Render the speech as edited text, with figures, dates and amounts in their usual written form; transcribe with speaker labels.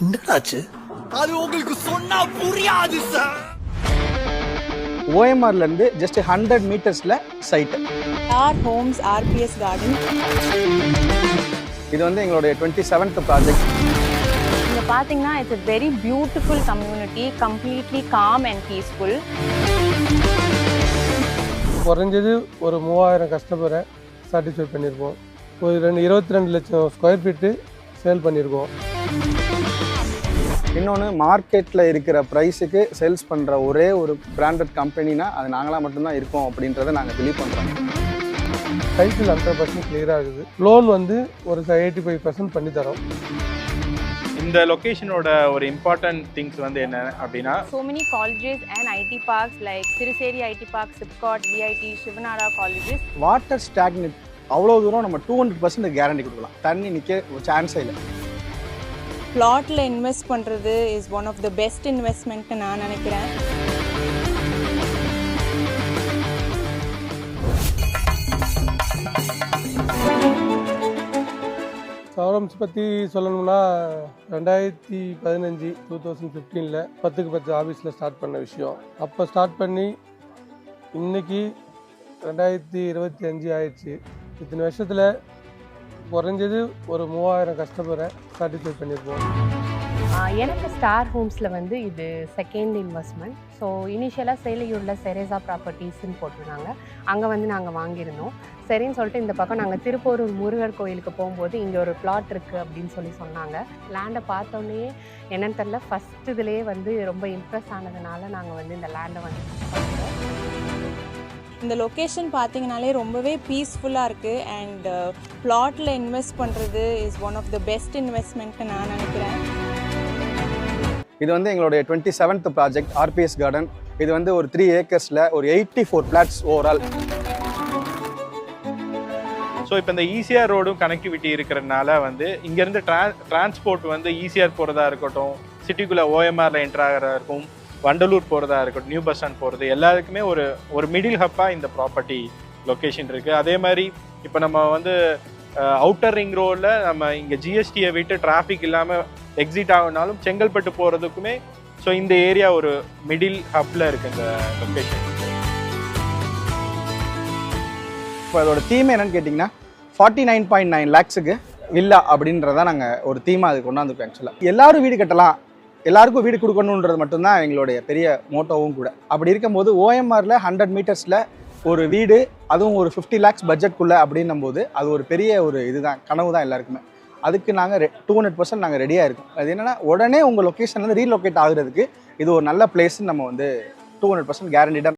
Speaker 1: என்னடாச்சு? அது உங்களுக்கு சொன்னா புரியாது சார்.
Speaker 2: OMRல இருந்து ஜஸ்ட் 100 மீட்டர்ஸ்ல side.
Speaker 3: Star Homes RPS Garden.
Speaker 2: இது வந்து எங்களுடைய 27th ப்ராஜெக்ட்.
Speaker 3: இங்க பாத்தீங்கன்னா it's a very beautiful community, completely calm and peaceful.
Speaker 4: குறைஞ்சது ஒரு 3000 கஸ்டமரை சாட்டிஸ்ஃபை பண்ணியிருக்கோம். ஒரு 22 லட்சம் ஸ்கொயர் ஃபீட்டு சேல் பண்ணியிருக்கோம்.
Speaker 2: இன்னொன்று மார்க்கெட்டில் இருக்கிற ப்ரைஸுக்கு சேல்ஸ் பண்ணுற ஒரே ஒரு பிராண்டட் கம்பெனினா அது நாங்களாக மட்டும்தான் இருக்கோம் அப்படின்றத நாங்கள் பிலீவ் பண்ணுறோம்.
Speaker 4: டைட்டில் 100% கிளியர் ஆகுது. லோன் வந்து ஒரு 85% பண்ணி தரோம்.
Speaker 5: இந்த லொகேஷனோட ஒரு இம்பார்ட்டன்ட் திங்ஸ் வந்து என்ன அப்படின்னா,
Speaker 3: So many colleges and IT parks like Siruseri IT Park, SIPCOT, VIT, Shivanara colleges.
Speaker 2: Water stagnate அவ்வளோ தூரம் நம்ம 200% கேரண்டி கொடுக்கலாம். தண்ணி நிற்க சான்ஸே இல்லை.
Speaker 3: Plotல இன்வெஸ்ட் பண்றது is one of the best investment நான் நினைக்கிறேன்.
Speaker 4: சௌரம்ஸ் பற்றி சொல்லணும்னா 2015 2015 10க்கு 10 ஆஃபீஸில் ஸ்டார்ட் பண்ண விஷயம். அப்போ ஸ்டார்ட் பண்ணி இன்னைக்கு 2025 ஆயிடுச்சு. இத்தனை வருஷத்தில் குறைஞ்சது ஒரு 3000 கஸ்டமரை சாட்டிஸ்ஃபை பண்ணியிருப்போம்.
Speaker 6: எனக்கு ஸ்டார் ஹோம்ஸில் வந்து இது செகண்ட் இன்வெஸ்ட்மெண்ட். ஸோ இனிஷியலாக சேலையூரில் செரேசா ப்ராப்பர்ட்டிஸ்ன்னு போட்டிருந்தாங்க. அங்கே வந்து நாங்கள் வாங்கியிருந்தோம். சரின்னு சொல்லிட்டு இந்த பக்கம் நாங்கள் திருப்போரூர் முருகர் கோயிலுக்கு போகும்போது இங்கே ஒரு பிளாட் இருக்குது அப்படின்னு சொன்னாங்க. லேண்டை பார்த்தோன்னே என்னன்னு தெரில, ஃபஸ்ட் இதுலேயே வந்து ரொம்ப இம்ப்ரெஸ் ஆனதுனால நாங்கள் வந்து இந்த லேண்டை வந்து பண்ணுறோம்.
Speaker 3: இந்த லொக்கேஷன் பார்த்தீங்கனாலே ரொம்பவே பீஸ்ஃபுல்லாக இருக்குது அண்ட் பிளாட்டில் இன்வெஸ்ட் பண்ணுறது is one of the best investment நான் நினைக்கிறேன்.
Speaker 2: இது வந்து எங்களுடைய 27th ப்ராஜெக்ட் RPS கார்டன். இது வந்து ஒரு 3 ஏக்கர்ஸில் ஒரு 84 பிளாட்ஸ் ஓவரால்.
Speaker 5: ஸோ இப்போ இந்த ஈசிஆர் ரோடும் கனெக்டிவிட்டி இருக்கிறதுனால வந்து இங்கேருந்து டிரான்ஸ்போர்ட் வந்து ஈசிஆர் போகிறதா இருக்கட்டும், சிட்டிக்குள்ளே OMRல என்ட்ரு ஆகிறதா இருக்கும், வண்டலூர் போகிறதா இருக்கட்டும், நியூ பஸ் ஸ்டாண்ட் போகிறது, எல்லாருக்குமே ஒரு மிடில் ஹப்பாக இந்த ப்ராப்பர்ட்டி லொக்கேஷன் இருக்குது. அதே மாதிரி இப்போ நம்ம வந்து அவுட்டர் ரிங் ரோடில் நம்ம இங்கே GSTயை விட்டு டிராஃபிக் இல்லாமல் எக்ஸிட் ஆகினாலும் செங்கல்பட்டு போகிறதுக்குமே ஸோ இந்த ஏரியா ஒரு மிடில் ஹப்பில் இருக்குது இந்த லொக்கேஷன்.
Speaker 2: இப்போ அதோட தீம் என்னன்னு கேட்டிங்கன்னா 49.9 lakhsக்கு வில்லா அப்படின்றத நாங்கள் ஒரு தீமாக அது கொண்டாந்துருக்கோம். ஆக்சுவலாக எல்லாரும் வீடு கட்டலாம், எல்லாருக்கும் வீடு கொடுக்கணுன்றது மட்டும்தான் எங்களுடைய பெரிய மோட்டோவும் கூட. அப்படி இருக்கும்போது OMRல 100 மீட்டர்ஸில் ஒரு வீடு, அதுவும் ஒரு 50 lakhs பட்ஜெட்குள்ளே அப்படின்னும் போது அது ஒரு பெரிய ஒரு இதுதான், கனவு தான் எல்லாருக்குமே. அதுக்கு நாங்கள் 200% நாங்கள் ரெடியாக இருக்கோம். அது என்னென்னா உடனே உங்கள் லொக்கேஷன்லேருந்து ரீலொக்கேட் ஆகுறதுக்கு இது ஒரு நல்ல பிளேஸ்ன்னு நம்ம வந்து 200% கேரண்டிடாக